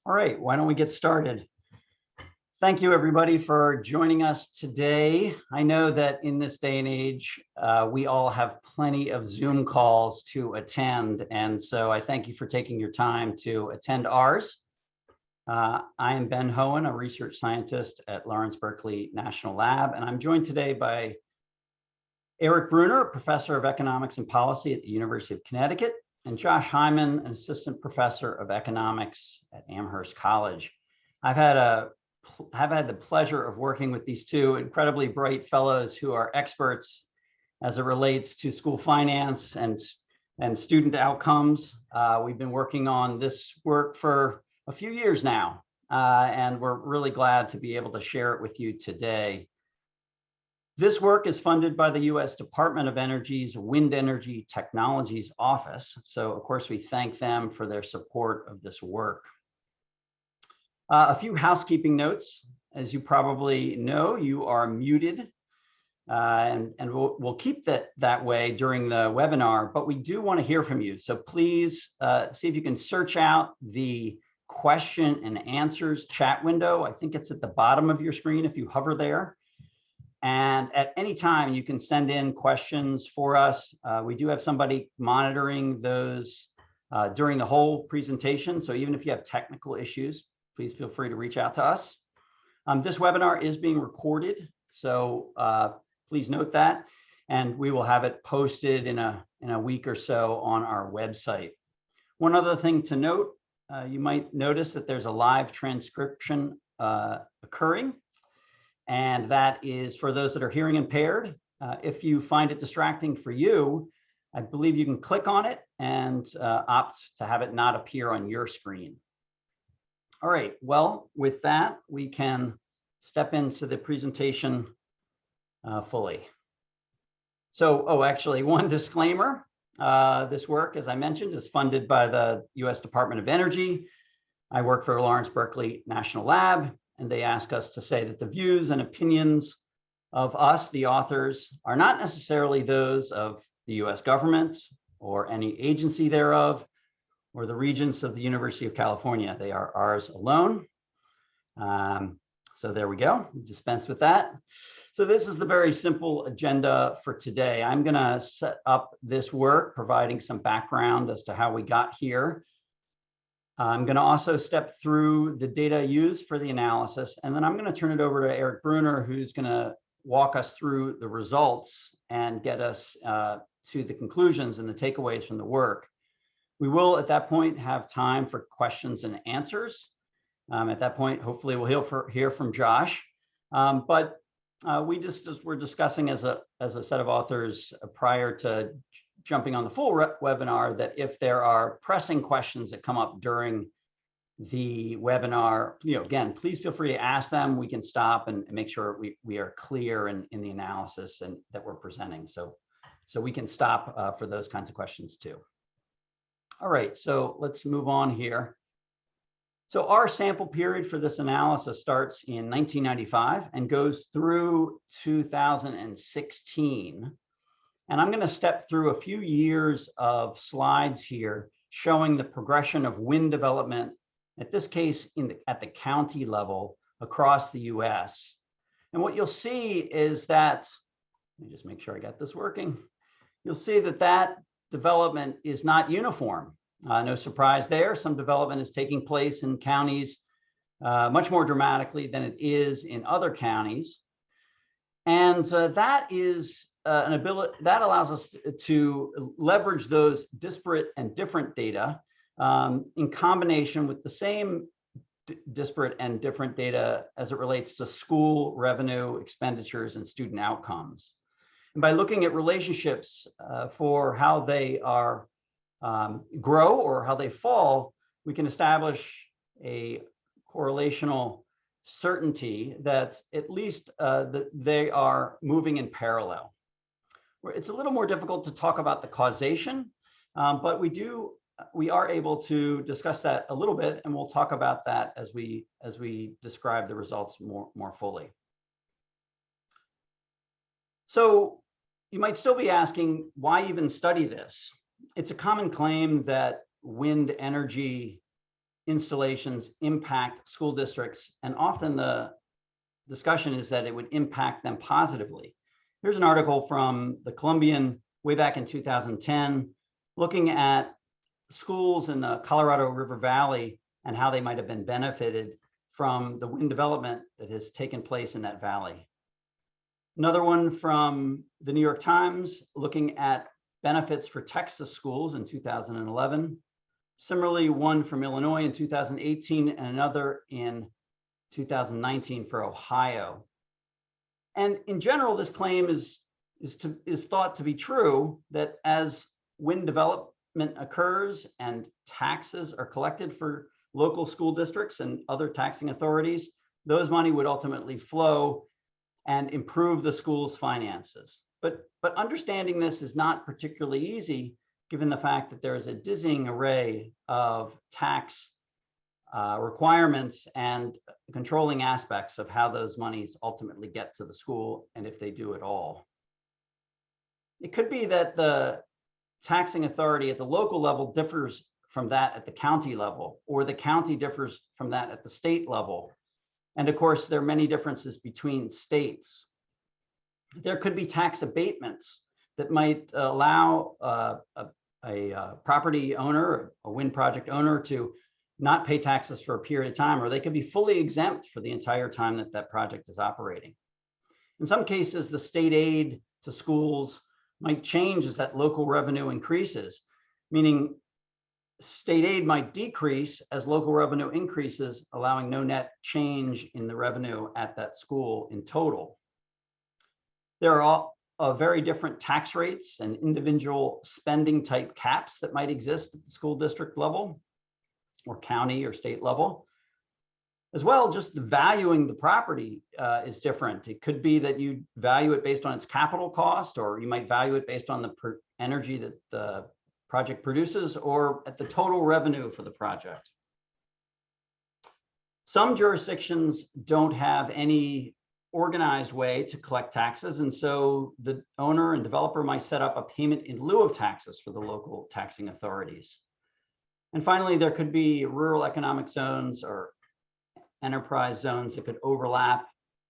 All right, why don't we get started? Thank you, everybody, for joining us today. I know that in this day and age, we all have plenty of Zoom calls to attend, and so I thank you for taking your time to attend ours. I am Ben Hohen, a research scientist at Lawrence Berkeley National Lab, and I'm joined today by Eric Bruner, a professor of economics and policy at the University of Connecticut, and Josh Hyman, an assistant professor of economics at Amherst College. I've had the pleasure of working with these two incredibly bright fellows who are experts as it relates to school finance and student outcomes. We've been working on this work for a few years now, and we're really glad to be able to share it with you today. This work is funded by the U.S. Department of Energy's Wind Energy Technologies Office. So, of course, we thank them for their support of this work. A few housekeeping notes. As you probably know, you are muted, and we'll keep that way during the webinar, but we do want to hear from you. So please see if you can search out the question and answers chat window. I think it's at the bottom of your screen if you hover there. And at any time, you can send in questions for us. We do have somebody monitoring those during the whole presentation. So even if you have technical issues, please feel free to reach out to us. This webinar is being recorded, so please note that. And we will have it posted in a week or so on our website. One other thing to note, you might notice that there's a live transcription occurring. And that is for those that are hearing impaired. If you find it distracting for you, I believe you can click on it and opt to have it not appear on your screen. All right, well, with that, we can step into the presentation fully. So, actually, one disclaimer. This work, as I mentioned, is funded by the U.S. Department of Energy. I work for Lawrence Berkeley National Lab, and they ask us to say that the views and opinions of us, the authors, are not necessarily those of the US government or any agency thereof, or the regents of the University of California. They are ours alone. So there we go, we dispense with that. So this is the very simple agenda for today. I'm gonna set up this work, providing some background as to how we got here. I'm going to also step through the data used for the analysis, and then I'm going to turn it over to Eric Bruner, who's going to walk us through the results and get us to the conclusions and the takeaways from the work. We will, at that point, have time for questions and answers. At that point, hopefully, we'll hear from Josh. But we just were discussing as a set of authors prior to jumping on the full webinar that if there are pressing questions that come up during the webinar, again, please feel free to ask them. We can stop and make sure we are clear in the analysis and that we're presenting. So we can stop for those kinds of questions too. All right, so let's move on here. So our sample period for this analysis starts in 1995 and goes through 2016. And I'm going to step through a few years of slides here showing the progression of wind development, at this case at the county level across the US. And what you'll see is that, let me just make sure I got this working. You'll see that development is not uniform. No surprise there. Some development is taking place in counties much more dramatically than it is in other counties. And that is an ability that allows us to leverage those disparate and different data in combination with the same disparate and different data as it relates to school revenue, expenditures, and student outcomes. And by looking at relationships for how they are grow or how they fall, we can establish a correlational certainty that at least that they are moving in parallel. It's a little more difficult to talk about the causation, but we are able to discuss that a little bit, and we'll talk about that as we describe the results more fully. So you might still be asking, why even study this? It's a common claim that wind energy installations impact school districts, and often the discussion is that it would impact them positively. Here's an article from the Columbian way back in 2010, looking at schools in the Colorado River Valley and how they might have been benefited from the wind development that has taken place in that valley. Another one from the New York Times, looking at benefits for Texas schools in 2011. Similarly, one from Illinois in 2018 and another in 2019 for Ohio. And in general, this claim is thought to be true, that as wind development occurs and taxes are collected for local school districts and other taxing authorities, those money would ultimately flow and improve the school's finances. But understanding this is not particularly easy, given the fact that there is a dizzying array of tax requirements and controlling aspects of how those monies ultimately get to the school, and if they do at all. It could be that the taxing authority at the local level differs from that at the county level, or the county differs from that at the state level. And of course, there are many differences between states. There could be tax abatements that might allow a property owner, a wind project owner, to not pay taxes for a period of time, or they could be fully exempt for the entire time that that project is operating. In some cases, the state aid to schools might change as that local revenue increases, meaning state aid might decrease as local revenue increases, allowing no net change in the revenue at that school in total. There are very different tax rates and individual spending type caps that might exist at the school district level or county or state level. As well, just valuing the property is different. It could be that you value it based on its capital cost, or you might value it based on the energy that the project produces, or at the total revenue for the project. Some jurisdictions don't have any organized way to collect taxes, and so the owner and developer might set up a payment in lieu of taxes for the local taxing authorities. And finally, there could be rural economic zones or enterprise zones that could overlap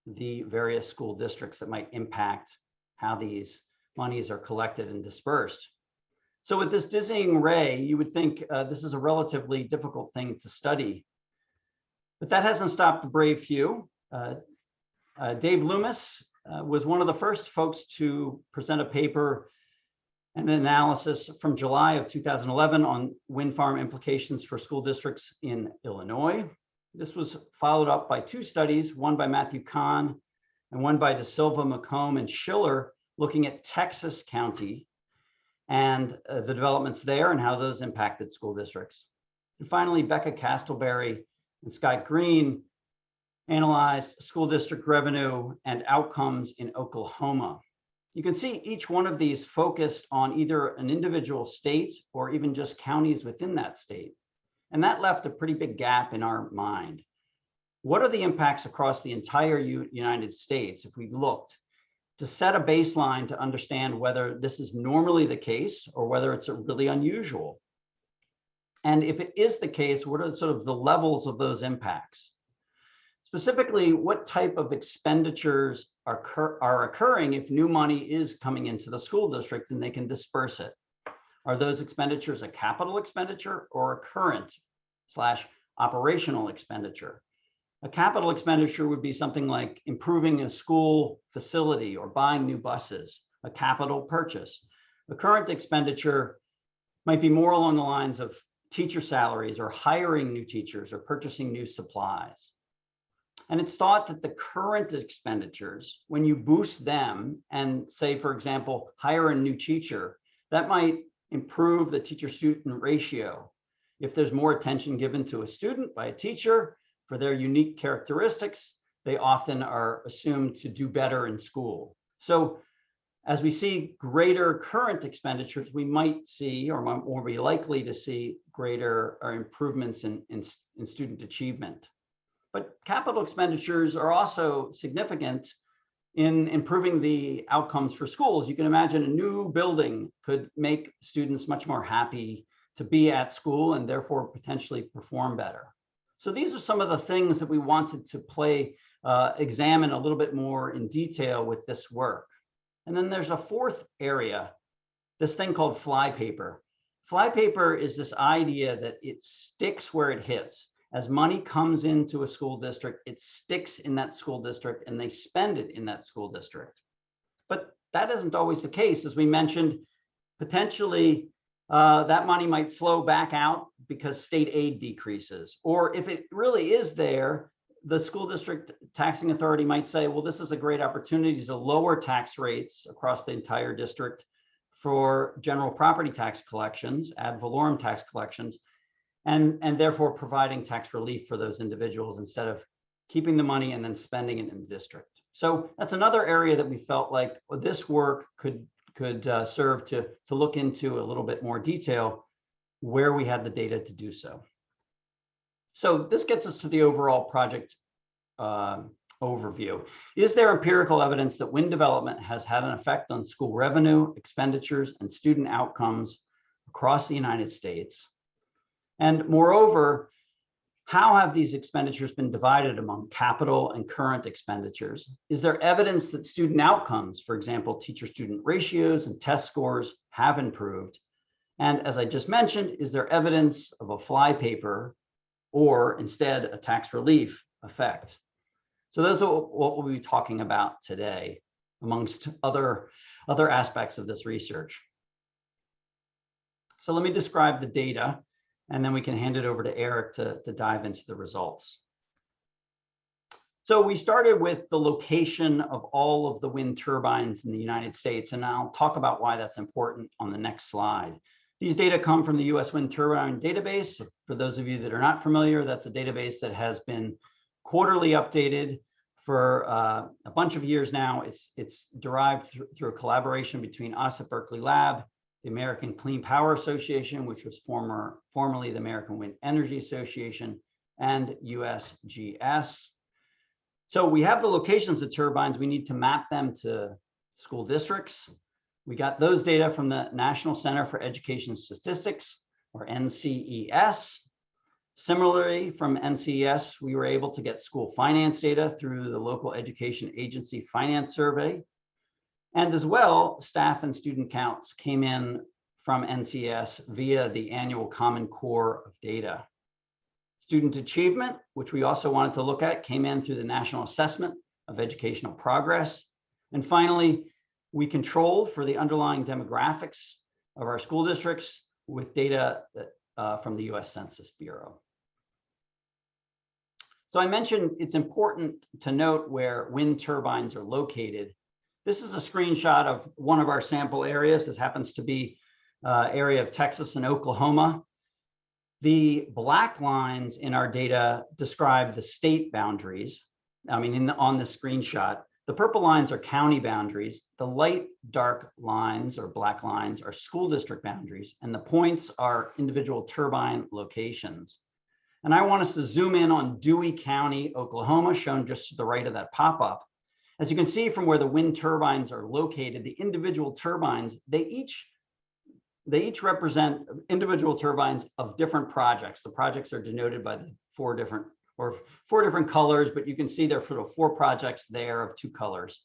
the various school districts that might impact how these monies are collected and dispersed. So with this dizzying array, you would think this is a relatively difficult thing to study. But that hasn't stopped the brave few. Dave Loomis was one of the first folks to present a paper and an analysis from July of 2011 on wind farm implications for school districts in Illinois. This was followed up by two studies, one by Matthew Kahn and one by De Silva, McComb, and Schiller, looking at Texas County and the developments there and how those impacted school districts. And finally, Becca Castleberry and Scott Green analyzed school district revenue and outcomes in Oklahoma. You can see each one of these focused on either an individual state or even just counties within that state. And that left a pretty big gap in our mind. What are the impacts across the entire United States if we looked to set a baseline to understand whether this is normally the case or whether it's really unusual? And if it is the case, what are sort of the levels of those impacts? Specifically, what type of expenditures are occurring if new money is coming into the school district and they can disperse it? Are those expenditures a capital expenditure or a current/operational expenditure? A capital expenditure would be something like improving a school facility or buying new buses, a capital purchase. A current expenditure might be more along the lines of teacher salaries or hiring new teachers or purchasing new supplies. And it's thought that the current expenditures, when you boost them and say, for example, hire a new teacher, that might improve the teacher-student ratio. If there's more attention given to a student by a teacher for their unique characteristics, they often are assumed to do better in school. So as we see greater current expenditures, we might see, or more be likely to see, greater improvements in student achievement. But capital expenditures are also significant in improving the outcomes for schools. You can imagine a new building could make students much more happy to be at school and therefore potentially perform better. So these are some of the things that we wanted to examine a little bit more in detail with this work. And then there's a fourth area, this thing called flypaper. Flypaper is this idea that it sticks where it hits. As money comes into a school district, it sticks in that school district and they spend it in that school district. But that isn't always the case. As we mentioned, potentially that money might flow back out because state aid decreases. Or if it really is there, the school district taxing authority might say, well, this is a great opportunity to lower tax rates across the entire district for general property tax collections, ad valorem tax collections, and therefore providing tax relief for those individuals instead of keeping the money and then spending it in the district. So that's another area that we felt like this work could serve to look into a little bit more detail where we had the data to do so. So this gets us to the overall project overview. Is there empirical evidence that wind development has had an effect on school revenue, expenditures, and student outcomes across the United States? And moreover, how have these expenditures been divided among capital and current expenditures? Is there evidence that student outcomes, for example, teacher-student ratios and test scores, have improved? And as I just mentioned, is there evidence of a flypaper or instead a tax relief effect? So those are what we'll be talking about today, amongst other aspects of this research. So let me describe the data, and then we can hand it over to Eric to dive into the results. So we started with the location of all of the wind turbines in the United States, and I'll talk about why that's important on the next slide. These data come from the US Wind Turbine Database. For those of you that are not familiar, that's a database that has been quarterly updated for a bunch of years now. It's derived through a collaboration between us at Berkeley Lab, the American Clean Power Association, which was formerly the American Wind Energy Association, and USGS. So we have the locations of turbines. We need to map them to school districts. We got those data from the National Center for Education Statistics, or NCES. Similarly, from NCES, we were able to get school finance data through the local education agency finance survey. And as well, staff and student counts came in from NCES via the annual Common Core of data. Student achievement, which we also wanted to look at, came in through the National Assessment of Educational Progress. And finally, we control for the underlying demographics of our school districts with data from the US Census Bureau. So I mentioned it's important to note where wind turbines are located. This is a screenshot of one of our sample areas. This happens to be area of Texas and Oklahoma. The black lines in our data describe the state boundaries. I mean, on the screenshot, the purple lines are county boundaries. The light dark lines or black lines are school district boundaries, and the points are individual turbine locations. And I want us to zoom in on Dewey County, Oklahoma, shown just to the right of that pop-up. As you can see from where the wind turbines are located, the individual turbines, they each represent individual turbines of different projects. The projects are denoted by the four different colors, but you can see there are sort of 4 projects there of 2 colors.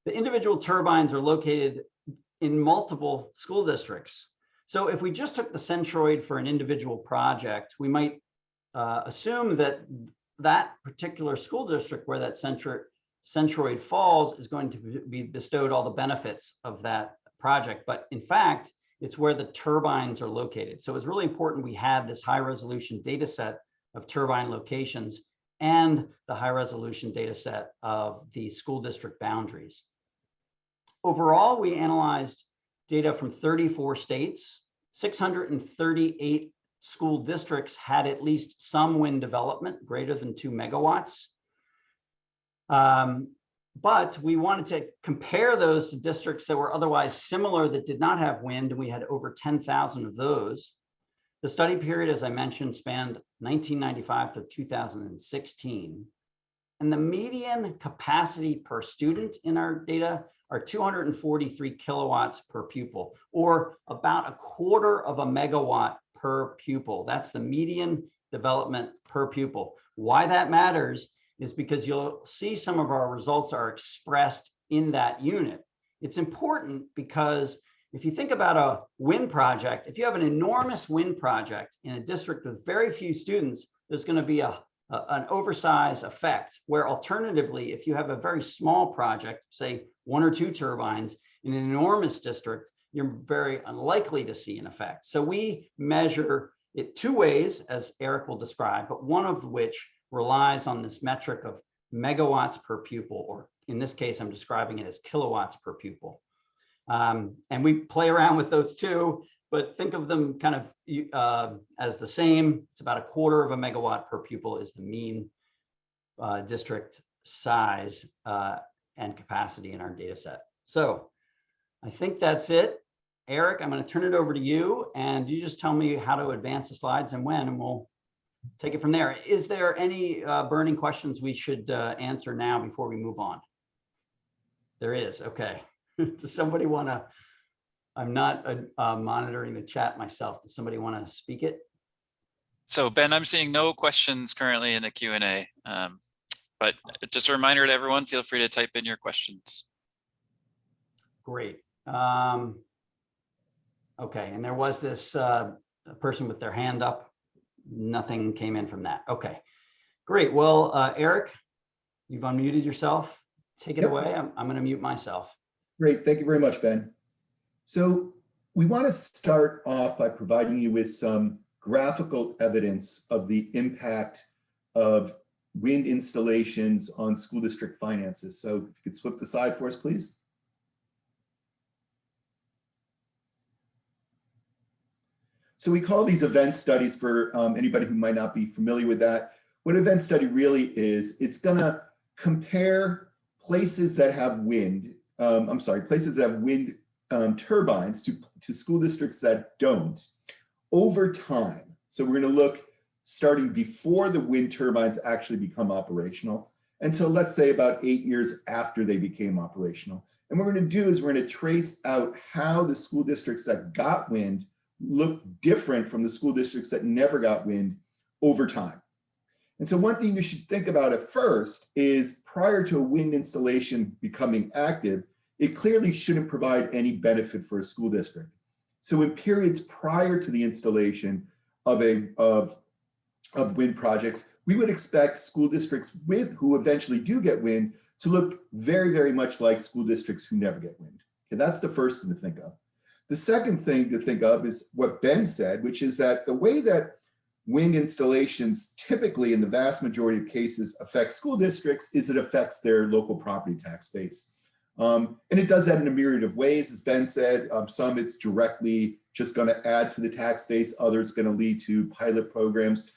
The individual turbines are located in multiple school districts. So if we just took the centroid for an individual project, we might assume that that particular school district where that centroid falls is going to be bestowed all the benefits of that project. But in fact, it's where the turbines are located. So it's really important we had this high resolution data set of turbine locations and the high resolution data set of the school district boundaries. Overall, we analyzed data from 34 states. 638 school districts had at least some wind development greater than 2 megawatts. But we wanted to compare those to districts that were otherwise similar that did not have wind, and we had over 10,000 of those. The study period, as I mentioned, spanned 1995 to 2016. And the median capacity per student in our data are 243 kilowatts per pupil, or about a quarter of a megawatt per pupil. That's the median development per pupil. Why that matters is because you'll see some of our results are expressed in that unit. It's important because if you think about a wind project, if you have an enormous wind project in a district with very few students, there's going to be an oversized effect, where alternatively, if you have a very small project, say 1 or 2 turbines in an enormous district, you're very unlikely to see an effect. So we measure it 2 ways, as Eric will describe, but one of which relies on this metric of megawatts per pupil, or in this case, I'm describing it as kilowatts per pupil. And we play around with those too, but think of them kind of as the same. It's about a quarter of a megawatt per pupil is the mean district size and capacity in our data set. So I think that's it. Eric, I'm going to turn it over to you, and you just tell me how to advance the slides and when, and we'll take it from there. Is there any burning questions we should answer now before we move on? There is. Okay. Does somebody want to? I'm not monitoring the chat myself. Does somebody want to speak it? So Ben, I'm seeing no questions currently in the Q&A, but just a reminder to everyone, feel free to type in your questions. Great. Okay, and there was this person with their hand up. Nothing came in from that. Okay, great. Well, Eric, you've unmuted yourself. Take it away. I'm going to mute myself. Great. Thank you very much, Ben. So we want to start off by providing you with some graphical evidence of the impact of wind installations on school district finances. So if you could flip the slide for us, please. So we call these event studies for anybody who might not be familiar with that. What an event study really is, it's going to compare places that have wind, places that have wind turbines to school districts that don't over time. So we're going to look starting before the wind turbines actually become operational until, let's say, about 8 years after they became operational. And what we're going to do is we're going to trace out how the school districts that got wind look different from the school districts that never got wind over time. And so one thing you should think about at first is, prior to a wind installation becoming active, it clearly shouldn't provide any benefit for a school district. So in periods prior to the installation of wind projects, we would expect school districts who eventually do get wind to look very, very much like school districts who never get wind. Okay, that's the first thing to think of. The second thing to think of is what Ben said, which is that the way that wind installations typically, in the vast majority of cases, affect school districts is it affects their local property tax base. And it does that in a myriad of ways, as Ben said. Some it's directly just going to add to the tax base, others going to lead to pilot programs,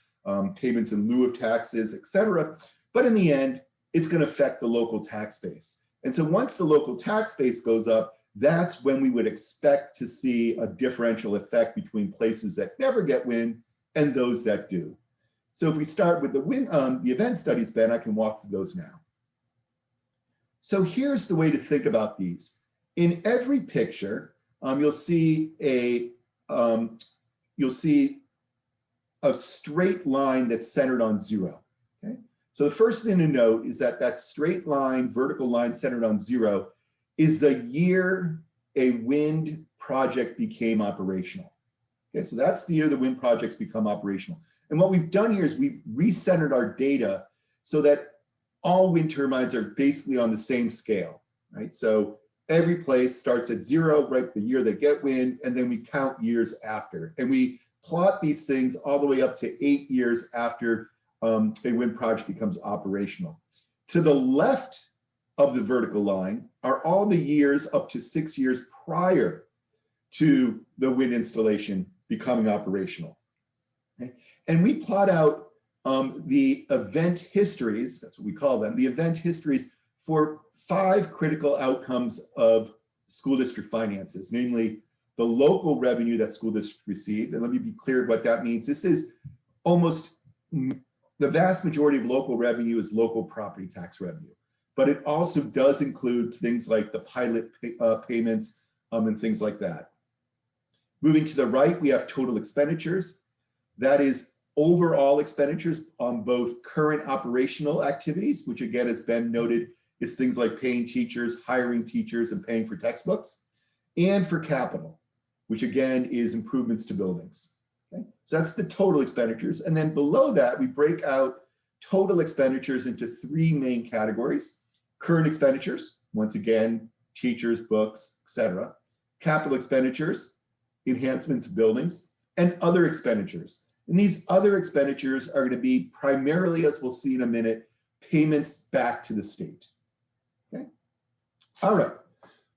payments in lieu of taxes, etc. But in the end, it's going to affect the local tax base. And so once the local tax base goes up, that's when we would expect to see a differential effect between places that never get wind and those that do. So if we start with the event studies, Ben, I can walk through those now. So here's the way to think about these. In every picture, you'll see a straight line that's centered on 0. Okay. So the first thing to note is that that straight line, vertical line centered on 0, is the year a wind project became operational. Okay, so that's the year the wind projects become operational. And what we've done here is we've recentered our data so that all wind turbines are basically on the same scale, right? So every place starts at 0, right, the year they get wind, and then we count years after. And we plot these things all the way up to 8 years after a wind project becomes operational. To the left of the vertical line are all the years up to 6 years prior to the wind installation becoming operational. Okay? And we plot out the event histories, that's what we call them, the event histories for 5 critical outcomes of school district finances, namely the local revenue that school districts received. And let me be clear what that means. This is almost the vast majority of local revenue is local property tax revenue. but it also does include things like the pilot payments and things like that. Moving to the right, we have total expenditures. That is overall expenditures on both current operational activities, which again, as Ben noted, is things like paying teachers, hiring teachers, and paying for textbooks, and for capital, which again is improvements to buildings. Okay? So that's the total expenditures. And then below that, we break out total expenditures into three main categories: current expenditures, once again, teachers, books, etc., capital expenditures, enhancements of buildings, and other expenditures. And these other expenditures are going to be primarily, as we'll see in a minute, payments back to the state. Okay. All right.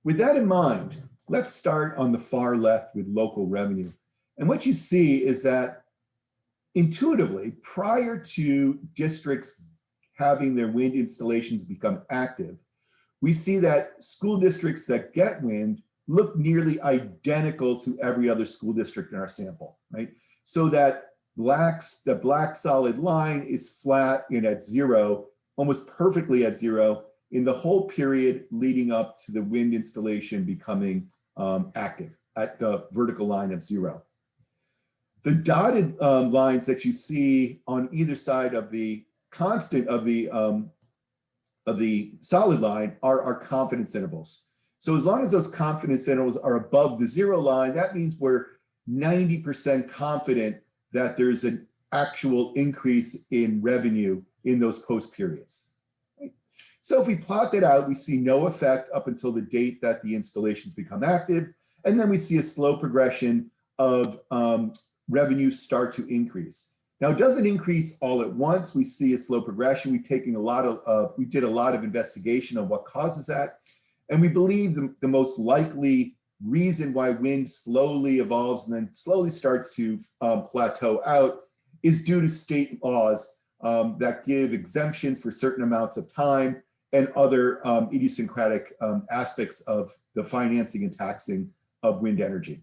With that in mind, let's start on the far left with local revenue. And what you see is that intuitively, prior to districts having their wind installations become active, we see that school districts that get wind look nearly identical to every other school district in our sample, right? So that the black solid line is flat and at zero, almost perfectly at zero in the whole period leading up to the wind installation becoming active at the vertical line of zero. The dotted lines that you see on either side of the constant of the solid line are our confidence intervals. So as long as those confidence intervals are above the zero line, that means we're 90% confident that there's an actual increase in revenue in those post periods. So if we plot that out, we see no effect up until the date that the installations become active. And then we see a slow progression of revenues start to increase. Now, it doesn't increase all at once. We see a slow progression. We did a lot of investigation on what causes that. And we believe the most likely reason why wind slowly evolves and then slowly starts to plateau out is due to state laws that give exemptions for certain amounts of time and other idiosyncratic aspects of the financing and taxing of wind energy.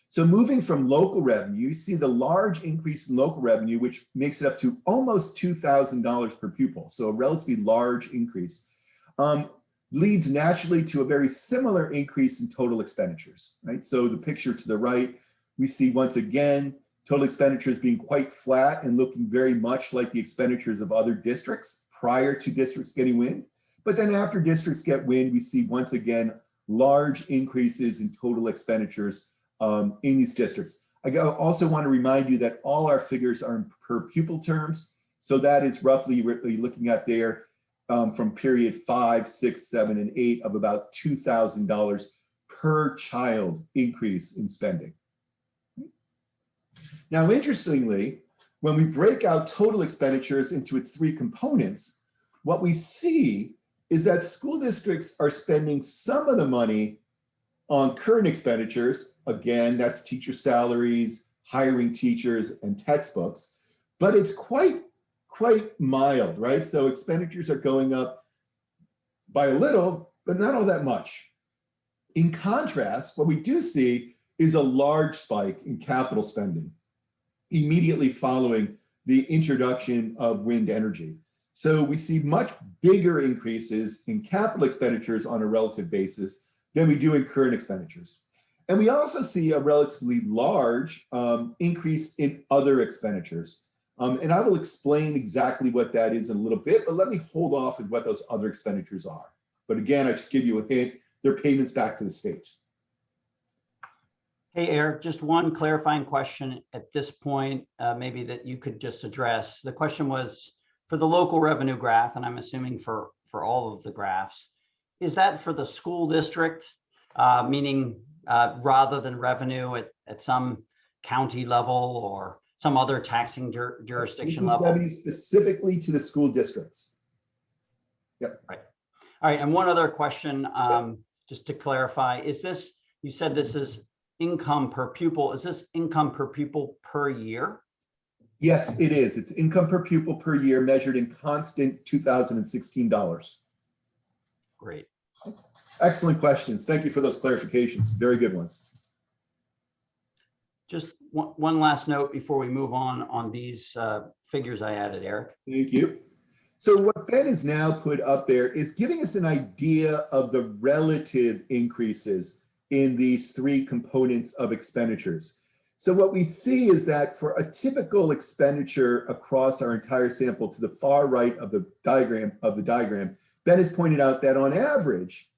So moving from local revenue, you see the large increase in local revenue, which makes it up to almost $2,000 per pupil. So a relatively large increase. Leads naturally to a very similar increase in total expenditures, right? So the picture to the right, we see once again, total expenditures being quite flat and looking very much like the expenditures of other districts prior to districts getting wind. But then after districts get wind, we see once again, large increases in total expenditures in these districts. I also want to remind you that all our figures are in per pupil terms. So that is roughly what you're looking at there. From period 5, 6, 7, and 8 of about $2,000 per child increase in spending. Now, interestingly, when we break out total expenditures into its three components, what we see is that school districts are spending some of the money on current expenditures. Again, that's teacher salaries, hiring teachers, and textbooks, but it's quite mild, right? So expenditures are going up by a little, but not all that much. In contrast, what we do see is a large spike in capital spending immediately following the introduction of wind energy. So we see much bigger increases in capital expenditures on a relative basis than we do in current expenditures. And we also see a relatively large increase in other expenditures. And I will explain exactly what that is in a little bit, but let me hold off with what those other expenditures are. But again, I just give you a hint, they're payments back to the state. Hey, Eric, just one clarifying question at this point, maybe that you could just address. The question was for the local revenue graph, and I'm assuming for all of the graphs, is that for the school district, meaning rather than revenue at some county level or some other taxing jurisdiction level? Revenue specifically to the school districts. Yep. Right. All right. And one other question, just to clarify, is this, you said this is income per pupil. Is this income per pupil per year? Yes, it is. It's income per pupil per year measured in constant 2016 dollars. Great. Excellent questions. Thank you for those clarifications. Very good ones. Just one last note before we move on these figures I added, Eric. Thank you. So what Ben has now put up there is giving us an idea of the relative increases in these three components of expenditures. So what we see is that for a typical expenditure across our entire sample to the far right of the diagram, Ben has pointed out that on average,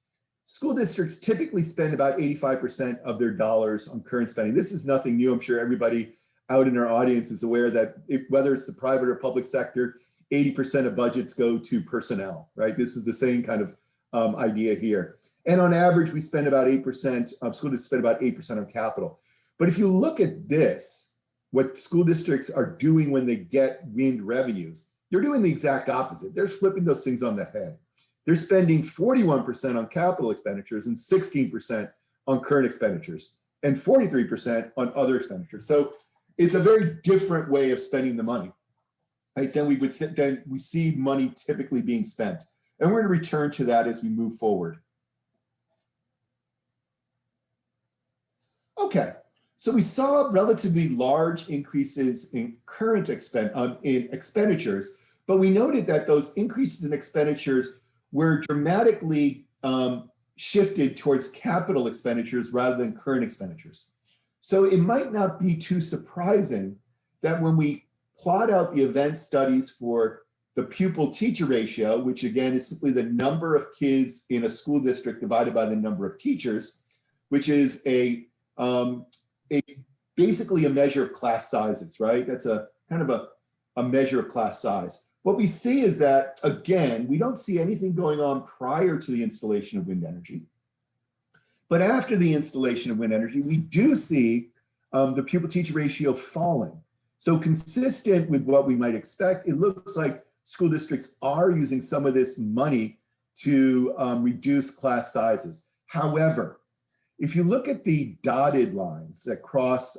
school districts typically spend about 85% of their dollars on current spending. This is nothing new. I'm sure everybody out in our audience is aware that whether it's the private or public sector, 80% of budgets go to personnel, right? This is the same kind of idea here. And on average, we spend about 8%, school districts spend about 8% on capital. But if you look at this, what school districts are doing when they get wind revenues, they're doing the exact opposite. They're flipping those things on the head. They're spending 41% on capital expenditures and 16% on current expenditures and 43% on other expenditures. So it's a very different way of spending the money. Right? Then we see money typically being spent. And we're going to return to that as we move forward. Okay, so we saw relatively large increases in current expenditures, but we noted that those increases in expenditures were dramatically shifted towards capital expenditures rather than current expenditures. So it might not be too surprising that when we plot out the event studies for the pupil-teacher ratio, which again is simply the number of kids in a school district divided by the number of teachers, which is basically a measure of class sizes, right? That's a kind of a measure of class size. What we see is that, again, we don't see anything going on prior to the installation of wind energy. But after the installation of wind energy, we do see the pupil-teacher ratio falling. So consistent with what we might expect, it looks like school districts are using some of this money to reduce class sizes. However, if you look at the dotted lines that cross,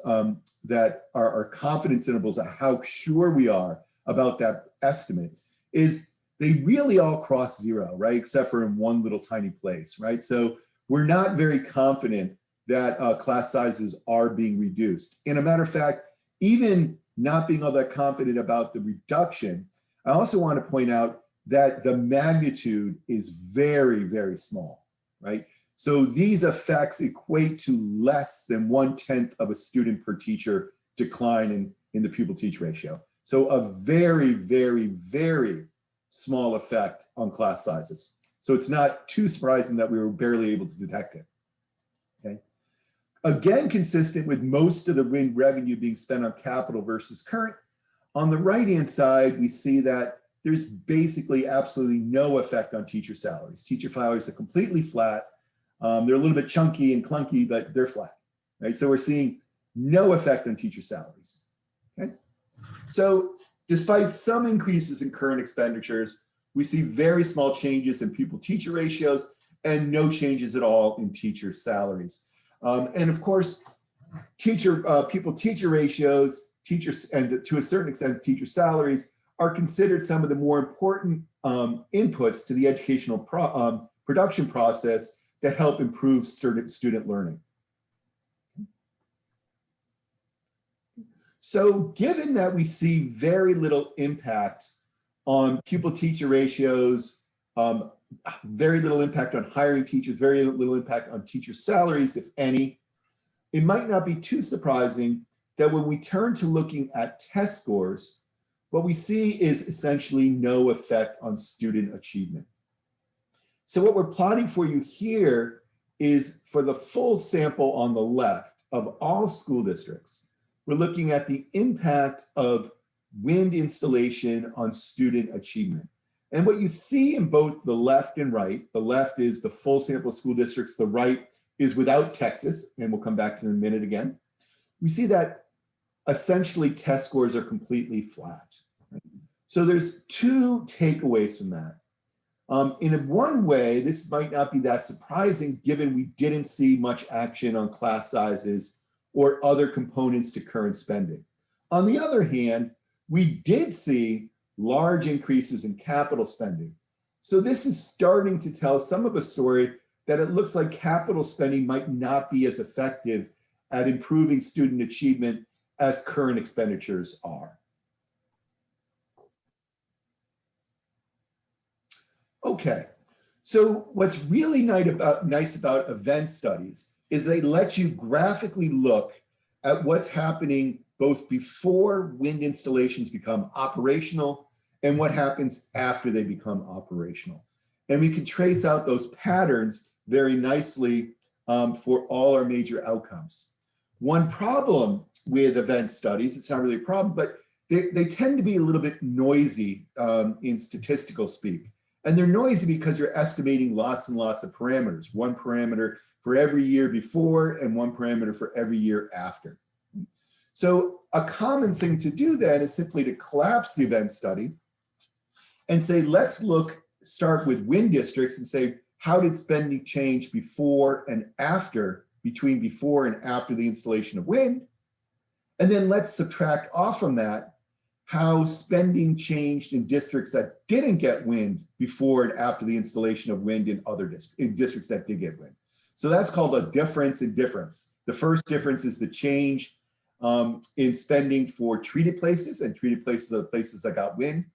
that are confidence intervals of how sure we are about that estimate, is they really all cross zero, right? Except for in one little tiny place, right? So we're not very confident that class sizes are being reduced. And a matter of fact, even not being all that confident about the reduction, I also want to point out that the magnitude is very, very small, right? So these effects equate to less than 1/10 of a student per teacher decline in the pupil-teacher ratio. So a very, very, very small effect on class sizes. So it's not too surprising that we were barely able to detect it. Okay. Again, consistent with most of the wind revenue being spent on capital versus current, on the right-hand side, we see that there's basically absolutely no effect on teacher salaries. Teacher salaries are completely flat. They're a little bit chunky and clunky, but they're flat, right? So we're seeing no effect on teacher salaries, okay? So despite some increases in current expenditures, we see very small changes in pupil-teacher ratios and no changes at all in teacher salaries. And of course, pupil-teacher ratios, teachers, and to a certain extent, teacher salaries are considered some of the more important inputs to the educational production process that help improve student learning. So given that we see very little impact on pupil-teacher ratios, very little impact on hiring teachers, very little impact on teacher salaries, if any, it might not be too surprising that when we turn to looking at test scores, what we see is essentially no effect on student achievement. So what we're plotting for you here is for the full sample on the left of all school districts. We're looking at the impact of wind installation on student achievement. And what you see in both the left and right, the left is the full sample of school districts, the right is without Texas, and we'll come back to it in a minute again. We see that essentially test scores are completely flat. Right? So there's two takeaways from that. In one way, this might not be that surprising given we didn't see much action on class sizes or other components to current spending. On the other hand, we did see large increases in capital spending. So this is starting to tell some of a story that it looks like capital spending might not be as effective at improving student achievement as current expenditures are. Okay, so what's really nice about event studies is they let you graphically look at what's happening both before wind installations become operational and what happens after they become operational. And we can trace out those patterns very nicely for all our major outcomes. One problem with event studies, it's not really a problem, but they tend to be a little bit noisy in statistical speak. And they're noisy because you're estimating lots and lots of parameters, one parameter for every year before and one parameter for every year after. So a common thing to do then is simply to collapse the event study and say, let's start with wind districts and say, how did spending change before and after, between before and after the installation of wind? And then let's subtract off from that how spending changed in districts that didn't get wind before and after the installation of wind in other districts that did get wind. So that's called a difference in difference. The first difference is the change in spending for treated places, and treated places are the places that got wind.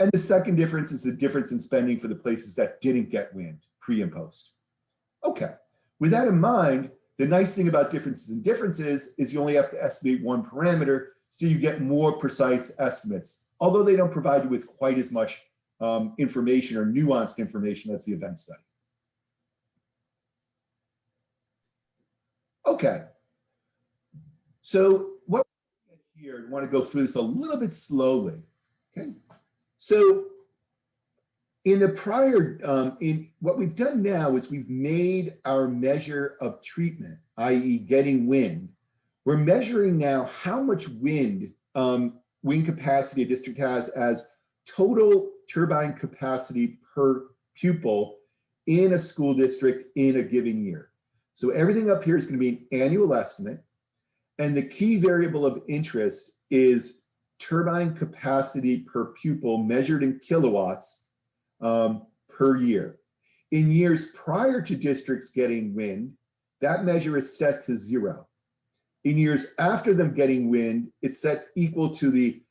And the second difference is the difference in spending for the places that didn't get wind, pre and post. Okay, with that in mind, the nice thing about differences in differences is you only have to estimate one parameter, so you get more precise estimates, although they don't provide you with quite as much information or nuanced information as the event study. Okay, so what here, I want to go through this a little bit slowly. Okay, so in the prior, in what we've done now is we've made our measure of treatment, i.e. getting wind. We're measuring now how much wind capacity a district has as total turbine capacity per pupil in a school district in a given year. So everything up here is going to be an annual estimate. And the key variable of interest is turbine capacity per pupil measured in kilowatts per year. In years prior to districts getting wind, that measure is set to 0. In years after them getting wind, it's set equal to the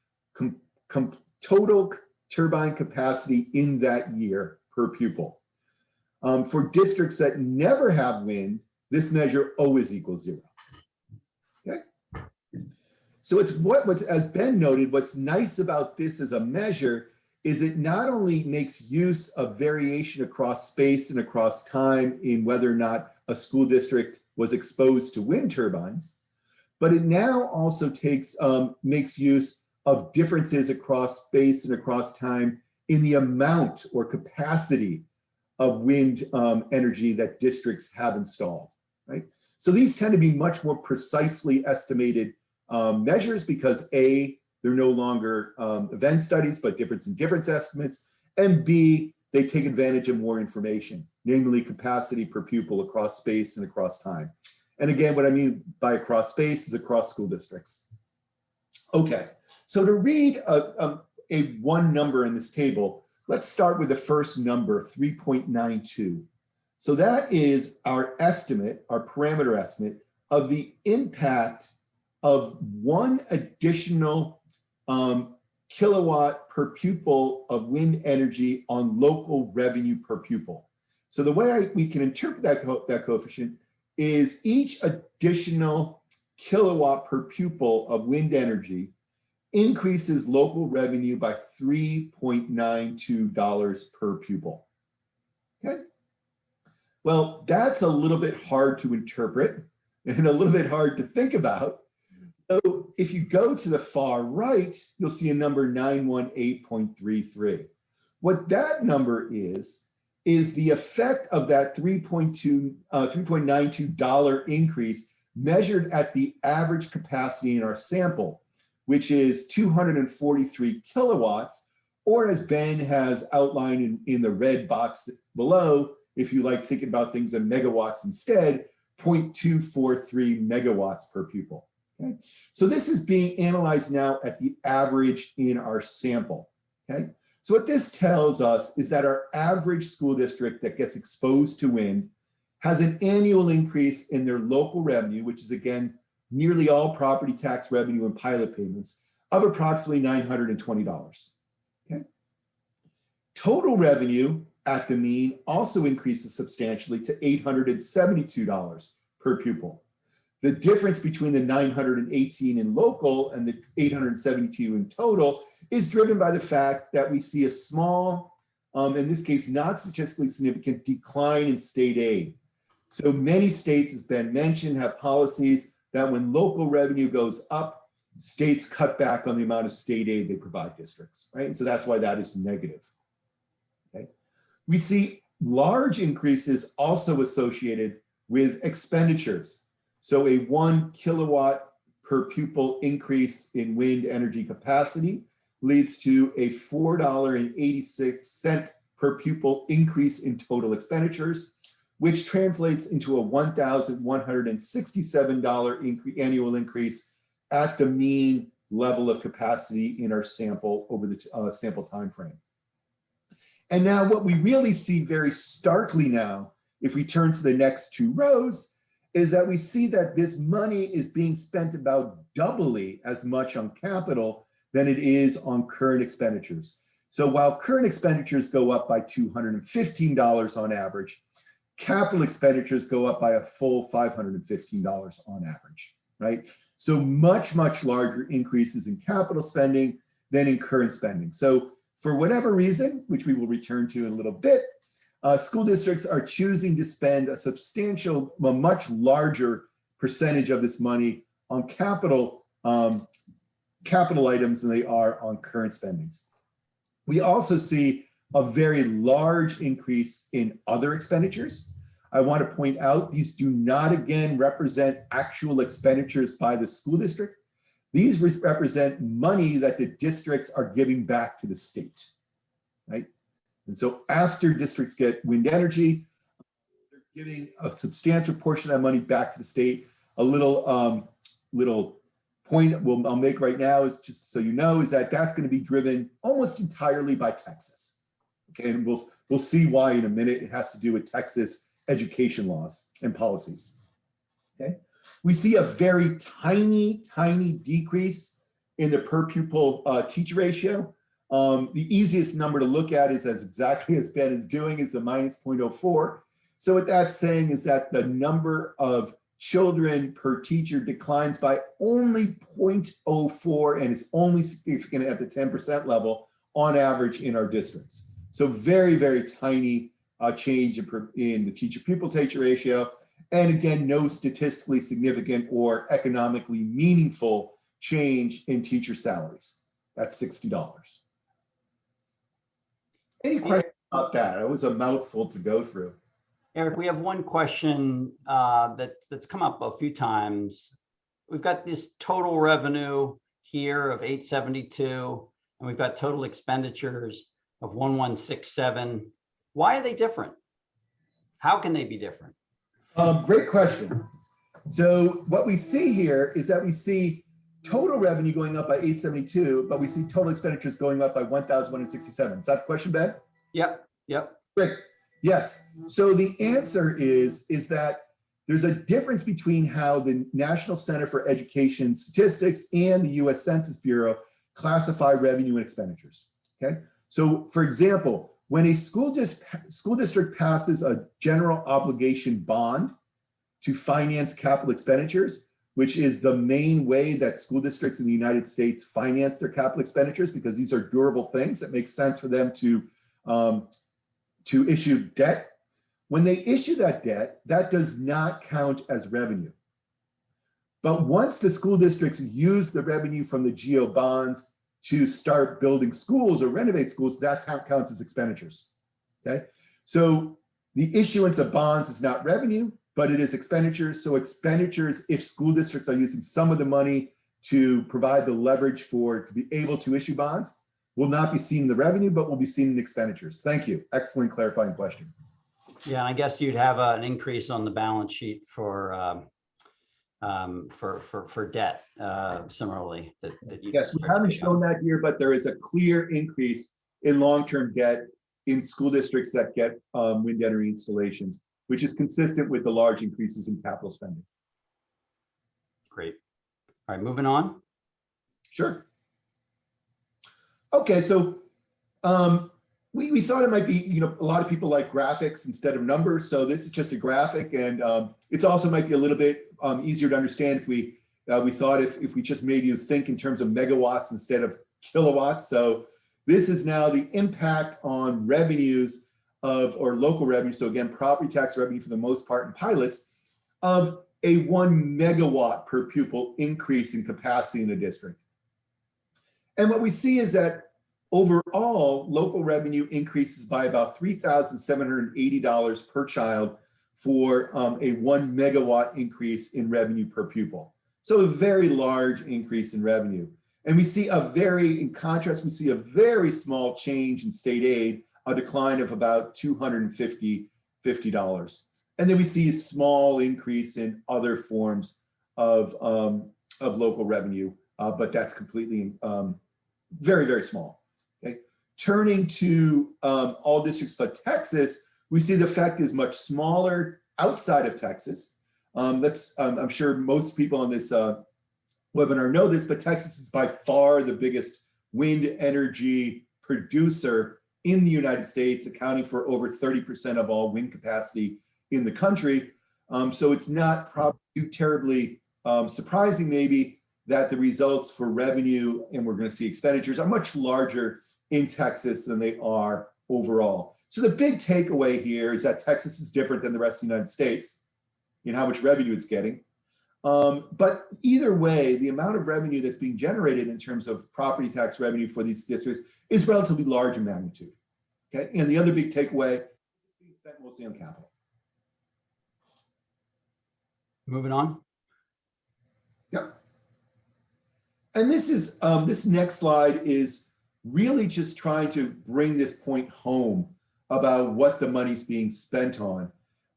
total turbine capacity in that year per pupil. For districts that never have wind, this measure always equals 0. Okay. So it's what's as Ben noted, what's nice about this as a measure is it not only makes use of variation across space and across time in whether or not a school district was exposed to wind turbines, but it now also makes use of differences across space and across time in the amount or capacity of wind energy that districts have installed, right? So these tend to be much more precisely estimated measures because A, they're no longer event studies, but difference in difference estimates, and B, they take advantage of more information, namely capacity per pupil across space and across time. And again, what I mean by across space is across school districts. Okay, so to read one number in this table, let's start with the first number, 3.92. So that is our estimate, our parameter estimate of the impact of one additional kilowatt per pupil of wind energy on local revenue per pupil. So the way we can interpret that coefficient is each additional kilowatt per pupil of wind energy increases local revenue by $3.92 per pupil. Okay. Well, that's a little bit hard to interpret and a little bit hard to think about. So if you go to the far right, you'll see a number 918.33. What that number is the effect of that $3.92 increase measured at the average capacity in our sample, which is 243 kilowatts, or as Ben has outlined in the red box below, if you like thinking about things in megawatts instead, 0.243 megawatts per pupil. Okay? So this is being analyzed now at the average in our sample. Okay? So what this tells us is that our average school district that gets exposed to wind has an annual increase in their local revenue, which is again, nearly all property tax revenue and pilot payments, of approximately $920. Okay? Total revenue at the mean also increases substantially to $872 per pupil. The difference between the 918 in local and the 872 in total is driven by the fact that we see a small, in this case, not statistically significant decline in state aid. So many states, as Ben mentioned, have policies that when local revenue goes up, states cut back on the amount of state aid they provide districts, right? And so that's why that is negative. Okay. We see large increases also associated with expenditures. So a 1 kilowatt per pupil increase in wind energy capacity leads to a $4.86 per pupil increase in total expenditures, which translates into a $1,167 annual increase at the mean level of capacity in our sample over the sample time frame. And now what we really see very starkly now, if we turn to the next two rows, is that we see that this money is being spent about doubly as much on capital than it is on current expenditures. So while current expenditures go up by $215 on average, capital expenditures go up by a full $515 on average, right? So much, much larger increases in capital spending than in current spending. So for whatever reason, which we will return to in a little bit, school districts are choosing to spend a substantial, a much larger percentage of this money on capital items than they are on current spendings. We also see a very large increase in other expenditures. I want to point out these do not again represent actual expenditures by the school district. These represent money that the districts are giving back to the state, right? And so after districts get wind energy, they're giving a substantial portion of that money back to the state. A little point I'll make right now is just so you know, is that that's going to be driven almost entirely by Texas. Okay, and we'll see why in a minute. It has to do with Texas education laws and policies. Okay, we see a very tiny decrease in the per pupil teacher ratio. The easiest number to look at is exactly as Ben is doing, is the -0.04. So what that's saying is that the number of children per teacher declines by only 0.04 and is only significant at the 10% level on average in our districts. So very, very tiny change in the teacher-pupil ratio. And again, no statistically significant or economically meaningful change in teacher salaries. That's $60. Any questions about that? It was a mouthful to go through. Eric, we have one question that's come up a few times. We've got this total revenue here of 872, and we've got total expenditures of 1167. Why are they different? How can they be different? Great question. So what we see here is that we see total revenue going up by 872, but we see total expenditures going up by 1,167. Is that the question, Ben? Yep. Great. Yes. So the answer is that there's a difference between how the National Center for Education Statistics and the US Census Bureau classify revenue and expenditures. Okay. So for example, when a school district passes a general obligation bond to finance capital expenditures, which is the main way that school districts in the United States finance their capital expenditures, because these are durable things that make sense for them to issue debt. When they issue that debt, that does not count as revenue. But once the school districts use the revenue from the GO bonds to start building schools or renovate schools, that counts as expenditures. Okay, so the issuance of bonds is not revenue, but it is expenditures. So expenditures, if school districts are using some of the money to provide the leverage to be able to issue bonds, will not be seen in the revenue, but will be seen in expenditures. Thank you. Excellent clarifying question. Yeah, and I guess you'd have an increase on the balance sheet for debt similarly. Yes, we haven't shown that here, but there is a clear increase in long-term debt in school districts that get wind energy installations, which is consistent with the large increases in capital spending. Great. All right, moving on. Sure. Okay, so we thought it might be, you know, a lot of people like graphics instead of numbers. So this is just a graphic, and it's also might be a little bit easier to understand if we thought if we just made you think in terms of megawatts instead of kilowatts. So this is now the impact on revenues or local revenue. So again, property tax revenue for the most part in pilots of a 1 megawatt per pupil increase in capacity in a district. And what we see is that overall, local revenue increases by about $3,780 per child for a 1 megawatt increase in revenue per pupil. So a very large increase in revenue. And we see in contrast, we see a very small change in state aid, a decline of about $250. And then we see a small increase in other forms of local revenue, but that's completely very, very small. Okay. Turning to all districts but Texas, we see the effect is much smaller outside of Texas. I'm sure most people on this webinar know this, but Texas is by far the biggest wind energy producer in the United States, accounting for over 30% of all wind capacity in the country. So it's not probably too terribly surprising maybe that the results for revenue, and we're going to see expenditures, are much larger in Texas than they are overall. So the big takeaway here is that Texas is different than the rest of the United States in how much revenue it's getting. But either way, the amount of revenue that's being generated in terms of property tax revenue for these districts is relatively large in magnitude. Okay, and the other big takeaway is being spent mostly on capital. Moving on. Yep. And this next slide is really just trying to bring this point home about what the money's being spent on.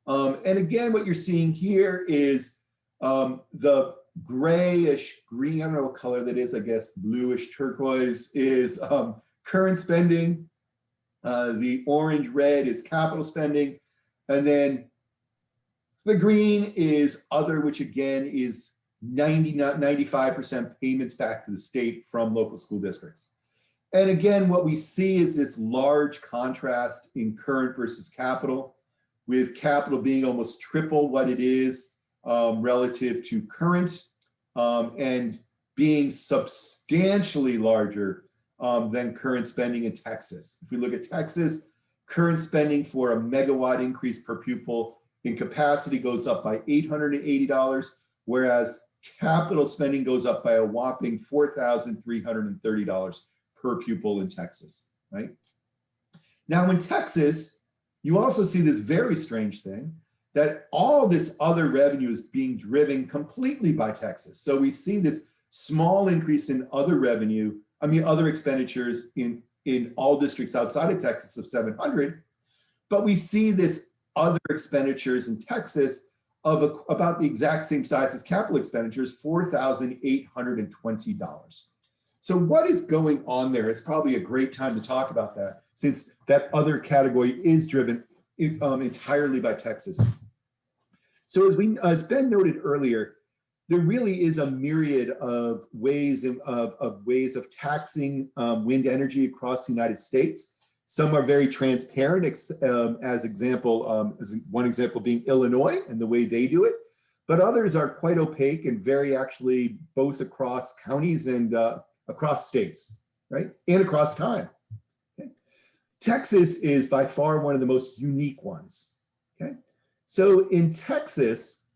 And again, what you're seeing here is the grayish green, I don't know what color that is, I guess bluish turquoise is current spending. The orange red is capital spending. And then the green is other, which again is 95% payments back to the state from local school districts. And again, what we see is this large contrast in current versus capital, with capital being almost triple what it is relative to current, and being substantially larger than current spending in Texas. If we look at Texas, current spending for a megawatt increase per pupil in capacity goes up by $880, whereas capital spending goes up by a whopping $4,330 per pupil in Texas, right? Now in Texas, you also see this very strange thing that all this other revenue is being driven completely by Texas. So we see this small increase in other revenue, other expenditures in all districts outside of Texas of 700, but we see this other expenditures in Texas of about the exact same size as capital expenditures, $4,820. So what is going on there? It's probably a great time to talk about that, since that other category is driven entirely by Texas. So as Ben noted earlier, there really is a myriad of ways of taxing wind energy across the United States. Some are very transparent, as one example being Illinois and the way they do it, but others are quite opaque and vary actually both across counties and across states, right? And across time. Okay? Texas is by far one of the most unique ones. Okay, so in Texas,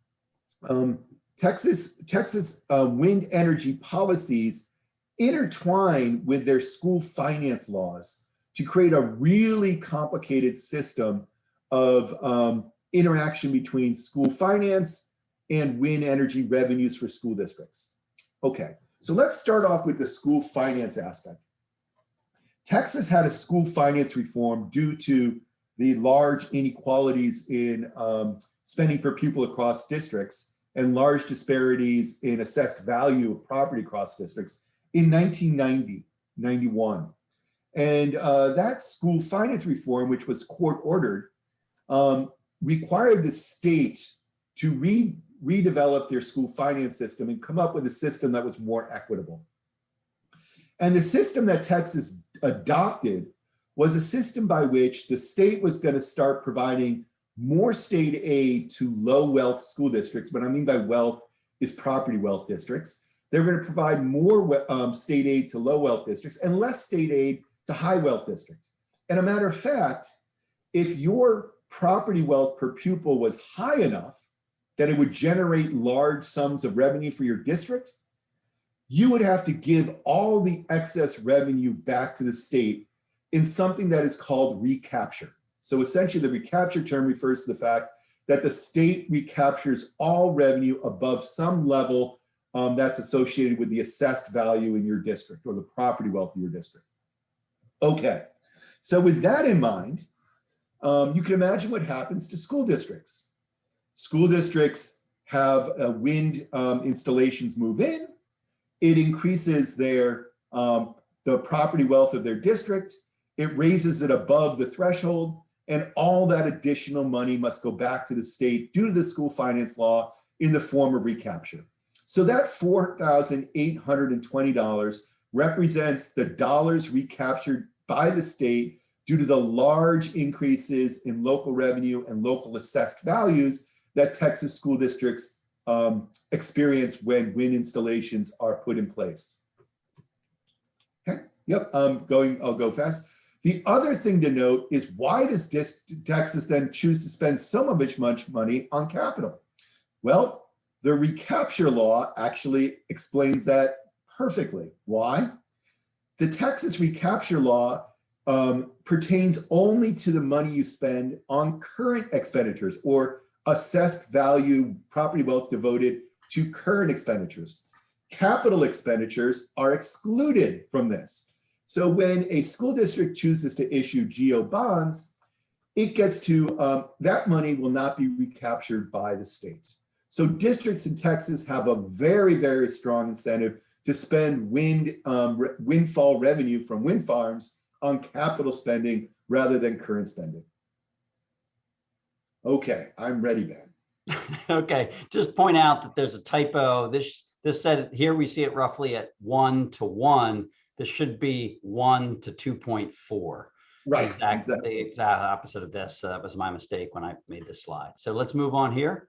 Texas wind energy policies intertwine with their school finance laws to create a really complicated system of interaction between school finance and wind energy revenues for school districts. Okay, so let's start off with the school finance aspect. Texas had a school finance reform due to the large inequalities in spending per pupil across districts and large disparities in assessed value of property across districts in 1991. And that school finance reform, which was court ordered, required the state to redevelop their school finance system and come up with a system that was more equitable. And the system that Texas adopted was a system by which the state was going to start providing more state aid to low wealth school districts. What I mean by wealth is property wealth districts. They're going to provide more state aid to low wealth districts and less state aid to high wealth districts. And a matter of fact, if your property wealth per pupil was high enough that it would generate large sums of revenue for your district, you would have to give all the excess revenue back to the state in something that is called recapture. So essentially the recapture term refers to the fact that the state recaptures all revenue above some level that's associated with the assessed value in your district or the property wealth of your district. Okay, so with that in mind, you can imagine what happens to school districts. School districts have wind installations move in. It increases their the property wealth of their district. It raises it above the threshold, and all that additional money must go back to the state due to the school finance law in the form of recapture. So that $4,820 represents the dollars recaptured by the state due to the large increases in local revenue and local assessed values that Texas school districts experience when wind installations are put in place. Okay, yep, I'll go fast. The other thing to note is, why does Texas then choose to spend so much money on capital? Well, the recapture law actually explains that perfectly. Why? The Texas recapture law pertains only to the money you spend on current expenditures or assessed value property wealth devoted to current expenditures. Capital expenditures are excluded from this. So when a school district chooses to issue GO bonds, it gets to, that money will not be recaptured by the state. So districts in Texas have a very, very strong incentive to spend windfall revenue from wind farms on capital spending rather than current spending. Okay, I'm ready, Ben. Okay, just point out that there's a typo. This said here we see it roughly at 1 to 1. This should be 1 to 2.4. Right, exactly. The exact opposite of this. That was my mistake when I made this slide. So let's move on here.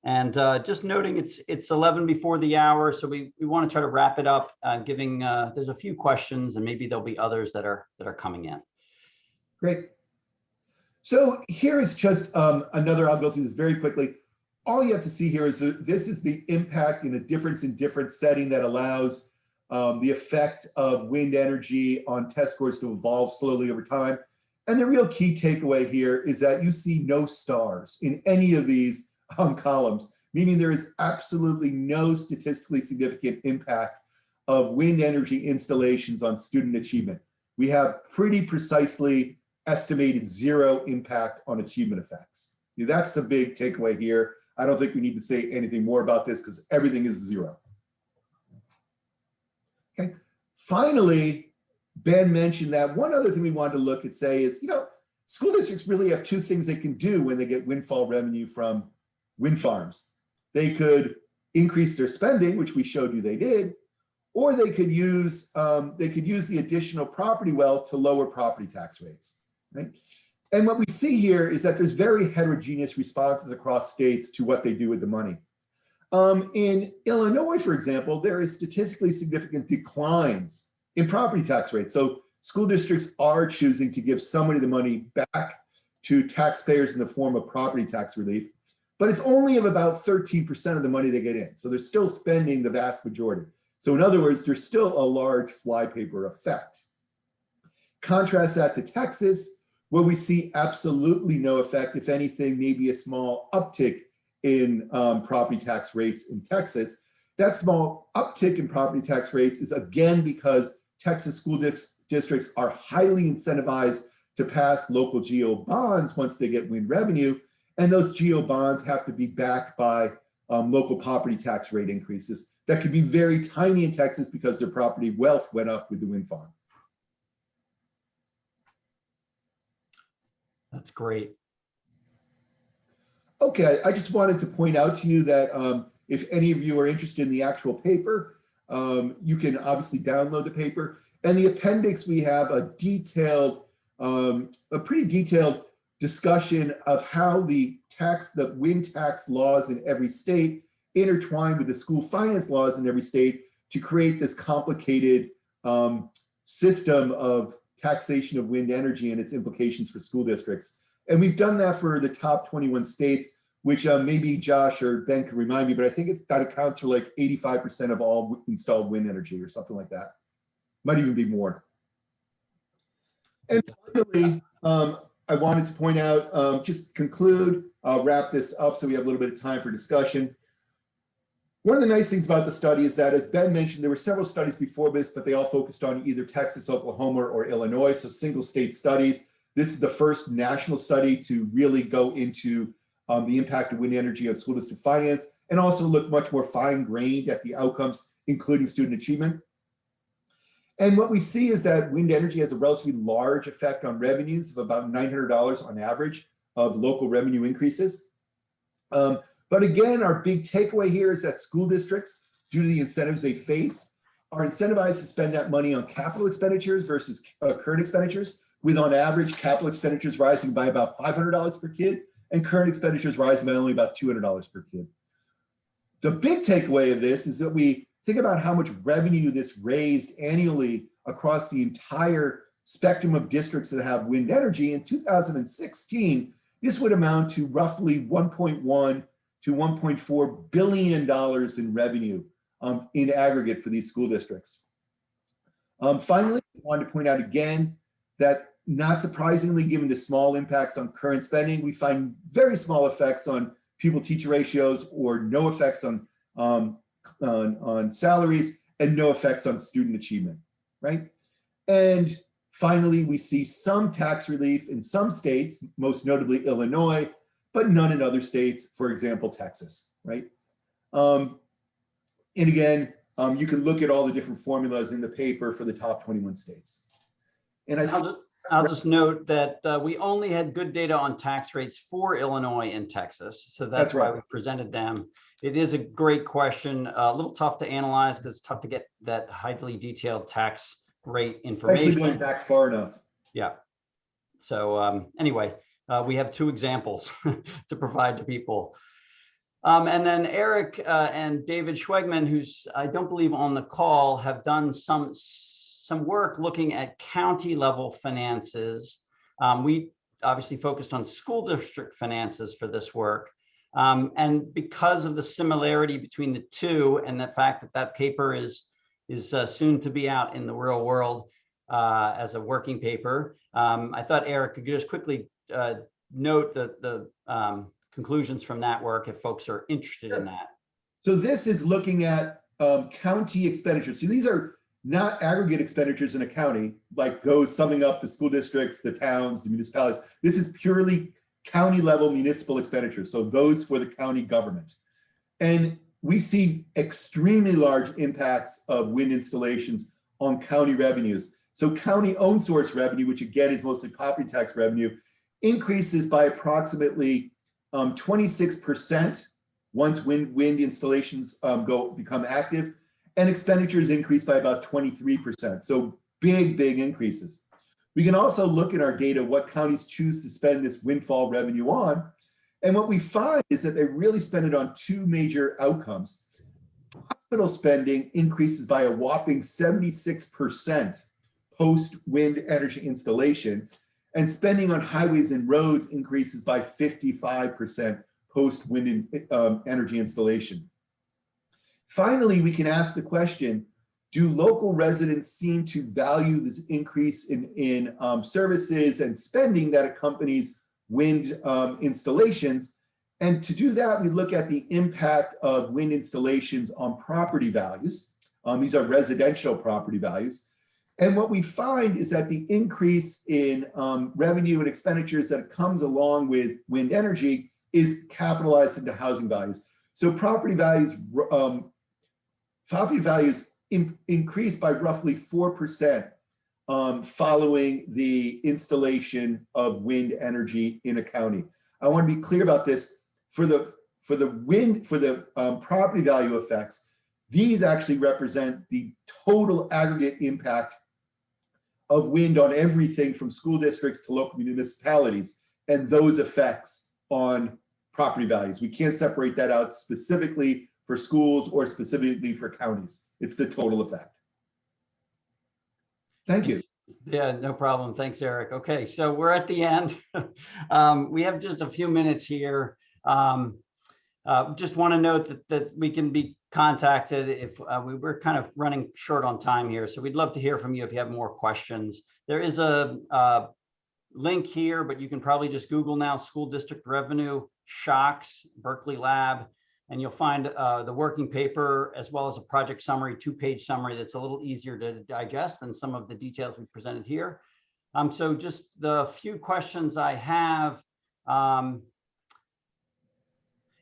And just noting it's 11 before the hour, so we want to try to wrap it up, giving there's a few questions and maybe there'll be others that are coming in. Great. So here is just another, I'll go through this very quickly. All you have to see here is this is the impact in a difference setting that allows the effect of wind energy on test scores to evolve slowly over time. And the real key takeaway here is that you see no stars in any of these columns, meaning there is absolutely no statistically significant impact of wind energy installations on student achievement. We have pretty precisely estimated 0 impact on achievement effects. That's the big takeaway here. I don't think we need to say anything more about this because everything is 0. Okay. Finally, Ben mentioned that one other thing we wanted to look at is, school districts really have 2 things they can do when they get windfall revenue from wind farms. They could increase their spending, which we showed you they did, or they could use the additional property wealth to lower property tax rates. Right? And what we see here is that there's very heterogeneous responses across states to what they do with the money. In Illinois, for example, there is statistically significant declines in property tax rates. So school districts are choosing to give some of the money back to taxpayers in the form of property tax relief, but it's only of about 13% of the money they get in. So they're still spending the vast majority. So in other words, there's still a large flypaper effect. Contrast that to Texas, where we see absolutely no effect. If anything, maybe a small uptick in property tax rates in Texas. That small uptick in property tax rates is again because Texas school districts are highly incentivized to pass local GO bonds once they get wind revenue, and those GO bonds have to be backed by local property tax rate increases that could be very tiny in Texas because their property wealth went up with the wind farm. That's great. Okay, I just wanted to point out to you that if any of you are interested in the actual paper, you can obviously download the paper. And the appendix, we have a detailed a pretty detailed discussion of how the wind tax laws in every state intertwine with the school finance laws in every state to create this complicated system of taxation of wind energy and its implications for school districts. And we've done that for the top 21 states, which maybe Josh or Ben can remind me, but I think that accounts for like 85% of all installed wind energy or something like that. Might even be more. And finally, I wanted to point out, just conclude, wrap this up so we have a little bit of time for discussion. One of the nice things about the study is that, as Ben mentioned, there were several studies before this, but they all focused on either Texas, Oklahoma, or Illinois, so single state studies. This is the first national study to really go into the impact of wind energy on school district finance, and also look much more fine-grained at the outcomes, including student achievement. And what we see is that wind energy has a relatively large effect on revenues of about $900 on average of local revenue increases. But again, our big takeaway here is that school districts, due to the incentives they face, are incentivized to spend that money on capital expenditures versus current expenditures, with on average capital expenditures rising by about $500 per kid and current expenditures rising by only about $200 per kid. The big takeaway of this is that we think about how much revenue this raised annually across the entire spectrum of districts that have wind energy. In 2016, this would amount to roughly $1.1 to $1.4 billion in revenue in aggregate for these school districts. Finally, I wanted to point out again that, not surprisingly, given the small impacts on current spending, we find very small effects on pupil-teacher ratios, or no effects on salaries, and no effects on student achievement, right? And finally, we see some tax relief in some states, most notably Illinois, but none in other states, for example, Texas, right? And again, you can look at all the different formulas in the paper for the top 21 states. And I'll just note that we only had good data on tax rates for Illinois and Texas, so that's why we presented them. It is a great question, a little tough to analyze because it's tough to get that highly detailed tax rate information. Actually going back far enough. Yeah. So anyway, we have two examples to provide to people. And then Eric and David Schwegman, who's I don't believe on the call, have done some work looking at county level finances. We obviously focused on school district finances for this work. And because of the similarity between the two and the fact that that paper is soon to be out in the real world as a working paper, I thought Eric could just quickly note the conclusions from that work if folks are interested in that. So this is looking at county expenditures. So these are not aggregate expenditures in a county, like those summing up the school districts, the towns, the municipalities. This is purely county level municipal expenditures. So those for the county government. And we see extremely large impacts of wind installations on county revenues. So county owned source revenue, which again is mostly property tax revenue, increases by approximately 26% once wind installations become active, and expenditures increase by about 23%. So big increases. We can also look at our data what counties choose to spend this windfall revenue on. And what we find is that they really spend it on two major outcomes. Hospital spending increases by a whopping 76% post wind energy installation, and spending on highways and roads increases by 55% post wind energy installation. Finally, we can ask the question, do local residents seem to value this increase in services and spending that accompanies wind installations? And to do that, we look at the impact of wind installations on property values. These are residential property values. And what we find is that the increase in revenue and expenditures that comes along with wind energy is capitalized into housing values. So property values increase by roughly 4% following the installation of wind energy in a county. I want to be clear about this. For the property value effects, these actually represent the total aggregate impact of wind on everything from school districts to local municipalities and those effects on property values. We can't separate that out specifically for schools or specifically for counties. It's the total effect. Thank you. Yeah, no problem. Thanks, Eric. Okay, so we're at the end. We have just a few minutes here. Just want to note that we can be contacted if we're kind of running short on time here. So we'd love to hear from you if you have more questions. There is a link here, but you can probably just Google now school district revenue shocks, Berkeley Lab, and you'll find the working paper as well as a project summary, 2-page summary that's a little easier to digest than some of the details we presented here. So just the few questions I have.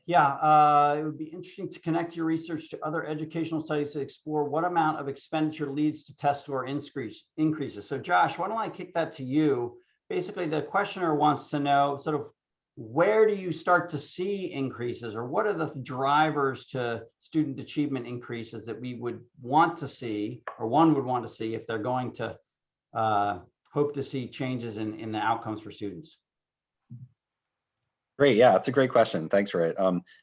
It would be interesting to connect your research to other educational studies to explore what amount of expenditure leads to test score increases. So Josh, why don't I kick that to you? Basically, the questioner wants to know sort of where do you start to see increases, or what are the drivers to student achievement increases that we would want to see, or one would want to see if they're going to hope to see changes in the outcomes for students? Great, yeah, it's a great question. Thanks for it.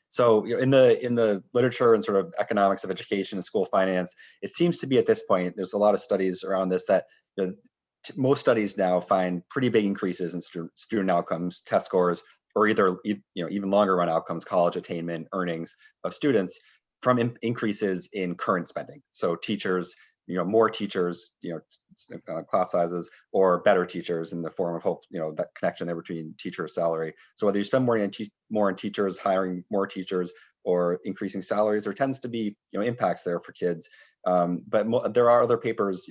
So in the literature and sort of economics of education and school finance, it seems to be at this point, there's a lot of studies around this that most studies now find pretty big increases in student outcomes, test scores, or either even longer run outcomes, college attainment, earnings of students from increases in current spending. So teachers, more teachers, class sizes, or better teachers in the form of hope, that connection there between teacher salary. So whether you spend more on teachers, hiring more teachers, or increasing salaries, there tends to be impacts there for kids. But there are other papers,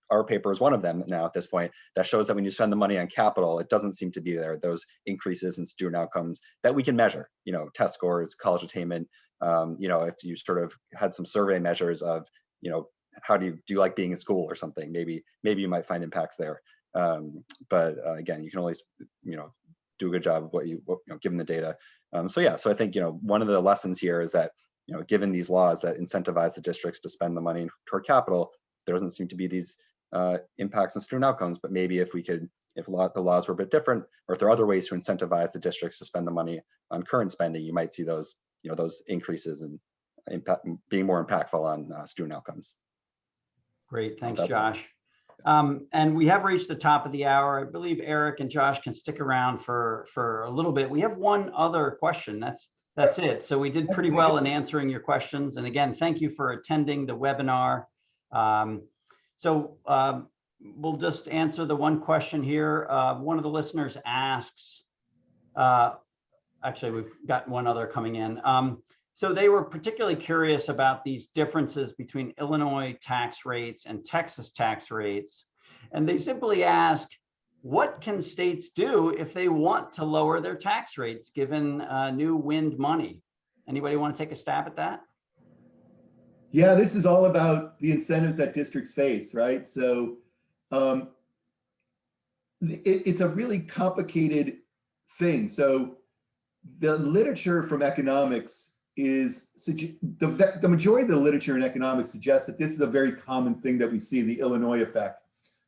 our paper is one of them now at this point, that shows that when you spend the money on capital, it doesn't seem to be there, those increases in student outcomes that we can measure, test scores, college attainment. If you sort of had some survey measures of, how do you like being in school or something, maybe you might find impacts there. But again, you can always, do a good job of what given the data. So I think, one of the lessons here is that, given these laws that incentivize the districts to spend the money toward capital, there doesn't seem to be these impacts on student outcomes. But maybe if the laws were a bit different, or if there are other ways to incentivize the districts to spend the money on current spending, you might see those, those increases and being more impactful on student outcomes. Great, thanks, Josh. And we have reached the top of the hour. I believe Eric and Josh can stick around for a little bit. We have one other question. That's it. So we did pretty well in answering your questions. And again, thank you for attending the webinar. We'll just answer the one question here. One of the listeners asks, actually, we've got one other coming in. So they were particularly curious about these differences between Illinois tax rates and Texas tax rates. And they simply ask, what can states do if they want to lower their tax rates given new wind money? Anybody want to take a stab at that? Yeah, this is all about the incentives that districts face, right? So it's a really complicated thing. So the literature from economics is, the majority of the literature in economics suggests that this is a very common thing that we see, the Illinois effect,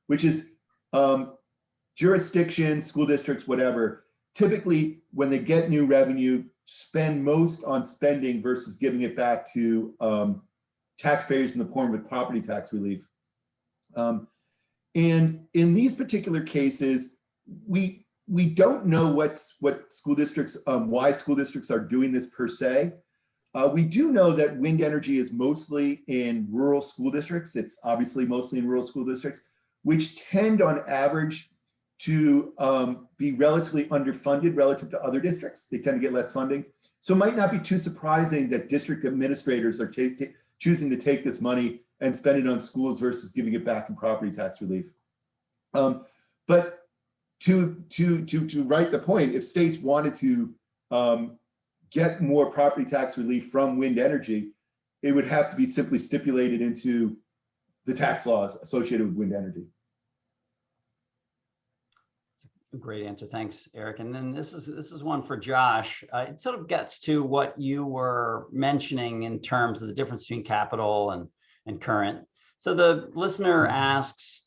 which is jurisdictions, school districts, whatever, typically when they get new revenue, spend most on spending versus giving it back to taxpayers in the form of property tax relief. And in these particular cases, we don't know what school districts, why school districts are doing this per se. We do know that wind energy is mostly in rural school districts. It's obviously mostly in rural school districts, which tend on average to be relatively underfunded relative to other districts. They tend to get less funding. So it might not be too surprising that district administrators are choosing to take this money and spend it on schools versus giving it back in property tax relief. But to write the point, if states wanted to get more property tax relief from wind energy, it would have to be simply stipulated into the tax laws associated with wind energy. Great answer, thanks, Eric. And then this is one for Josh. It sort of gets to what you were mentioning in terms of the difference between capital and current. So the listener asks,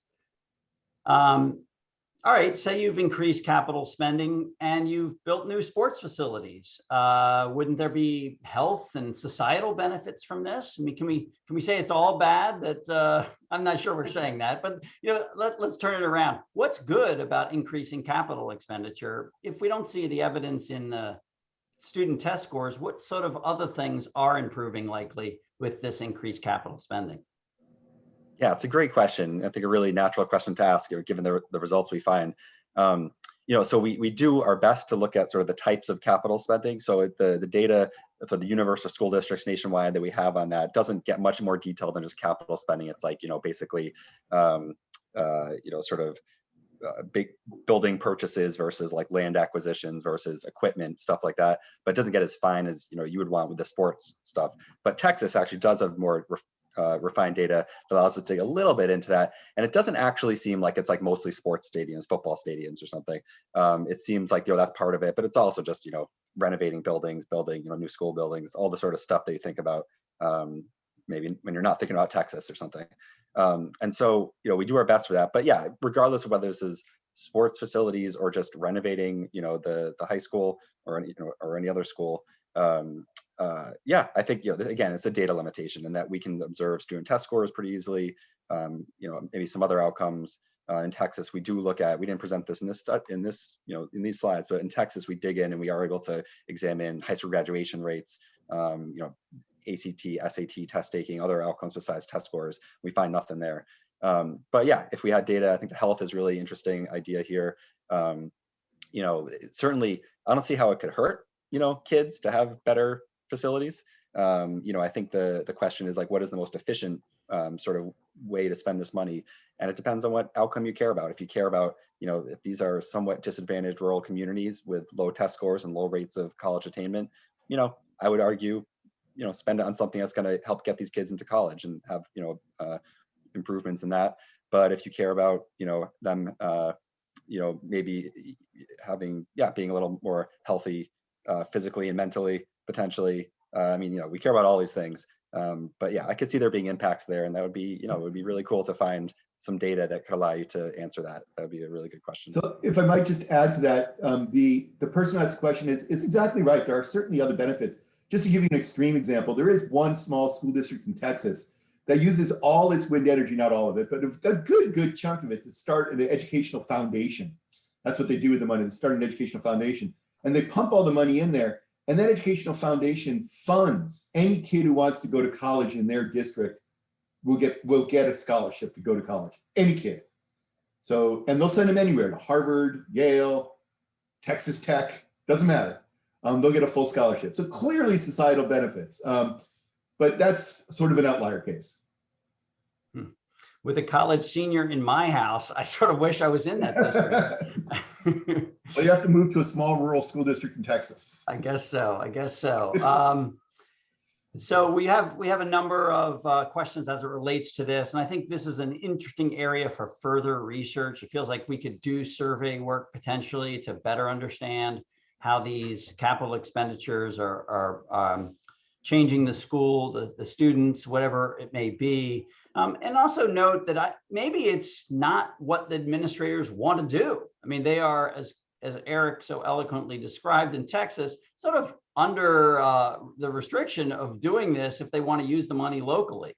All right, say you've increased capital spending and you've built new sports facilities. Wouldn't there be health and societal benefits from this? I mean, can we say it's all bad? That I'm not sure we're saying that, but let's turn it around. What's good about increasing capital expenditure? If we don't see the evidence in the student test scores, what sort of other things are improving likely with this increased capital spending? Yeah, it's a great question. I think a really natural question to ask, given the results we find. So we do our best to look at sort of the types of capital spending. So the data for the universal school districts nationwide that we have on that doesn't get much more detailed than just capital spending. It's like, basically, sort of big building purchases versus like land acquisitions versus equipment, stuff like that. But it doesn't get as fine as you would want with the sports stuff. But Texas actually does have more refined data that allows us to dig a little bit into that. And it doesn't actually seem like it's like mostly sports stadiums, football stadiums or something. It seems like, that's part of it, but it's also just, renovating buildings, building, new school buildings, all the sort of stuff that you think about maybe when you're not thinking about Texas or something. And so, we do our best for that. But yeah, regardless of whether this is sports facilities or just renovating, the high school or any other school, yeah, I think, again, it's a data limitation in that we can observe student test scores pretty easily. Maybe some other outcomes. In Texas, we didn't present this in these slides, but in Texas, we dig in and we are able to examine high school graduation rates, ACT, SAT test taking, other outcomes besides test scores. We find nothing there. But yeah, if we had data, I think the health is really interesting idea here. Certainly, I don't see how it could hurt, kids to have better facilities. I think the question is like, what is the most efficient sort of way to spend this money? And it depends on what outcome you care about. If you care about, if these are somewhat disadvantaged rural communities with low test scores and low rates of college attainment, I would argue, spend it on something that's going to help get these kids into college and have, improvements in that. But if you care about, them, maybe having, being a little more healthy physically and mentally, potentially, we care about all these things. But yeah, I could see there being impacts there, and that would be, it would be really cool to find some data that could allow you to answer that. That would be a really good question. So if I might just add to that, the person who asked the question is exactly right. There are certainly other benefits. Just to give you an extreme example, there is one small school district in Texas that uses all its wind energy, not all of it, but a good chunk of it to start an educational foundation. That's what they do with the money. They start an educational foundation, and they pump all the money in there. And that educational foundation funds any kid who wants to go to college in their district will get a scholarship to go to college. Any kid. So, and they'll send them anywhere, to Harvard, Yale, Texas Tech, doesn't matter. They'll get a full scholarship. So clearly societal benefits, but that's sort of an outlier case. With a college senior in my house, I sort of wish I was in that district. Well, you have to move to a small rural school district in Texas. I guess so. So we have a number of questions as it relates to this, and I think this is an interesting area for further research. It feels like we could do survey work potentially to better understand how these capital expenditures are changing the school, the students, whatever it may be. And also note that maybe it's not what the administrators want to do. I mean, they are, as Eric so eloquently described in Texas, sort of under the restriction of doing this if they want to use the money locally.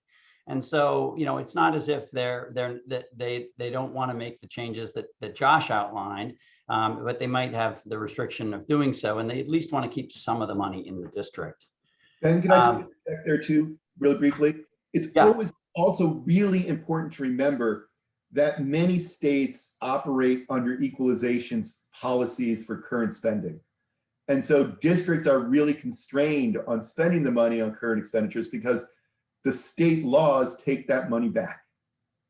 And so, it's not as if they don't want to make the changes that Josh outlined, but they might have the restriction of doing so, and they at least want to keep some of the money in the district. Ben, can I just interject there too, really briefly? It's always also really important to remember that many states operate under equalization policies for current spending. And so districts are really constrained on spending the money on current expenditures because the state laws take that money back.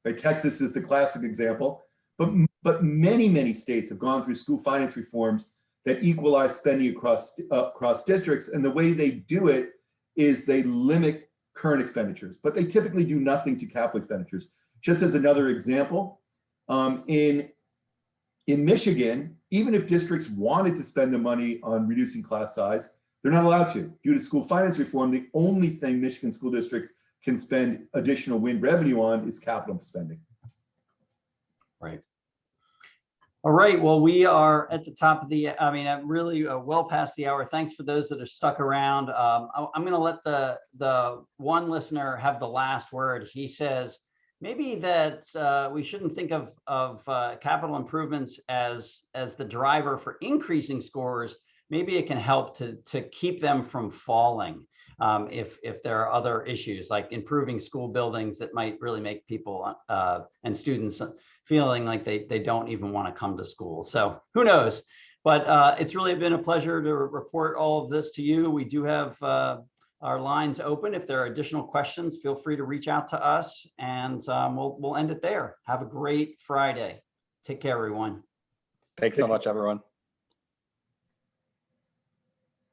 Right? Texas is the classic example, but many states have gone through school finance reforms that equalize spending across districts. And the way they do it is they limit current expenditures, but they typically do nothing to capital expenditures. Just as another example, in Michigan, even if districts wanted to spend the money on reducing class size, they're not allowed to. Due to school finance reform, the only thing Michigan school districts can spend additional wind revenue on is capital spending. Right. All right, well, we are at the top of the, I'm really well past the hour. Thanks for those that are stuck around. I'm going to let the one listener have the last word. He says, maybe that we shouldn't think of capital improvements as the driver for increasing scores. Maybe it can help to keep them from falling if there are other issues like improving school buildings that might really make people and students feeling like they don't even want to come to school. So who knows? But it's really been a pleasure to report all of this to you. We do have our lines open. If there are additional questions, feel free to reach out to us, and we'll end it there. Have a great Friday. Take care, everyone. Thanks so much, everyone.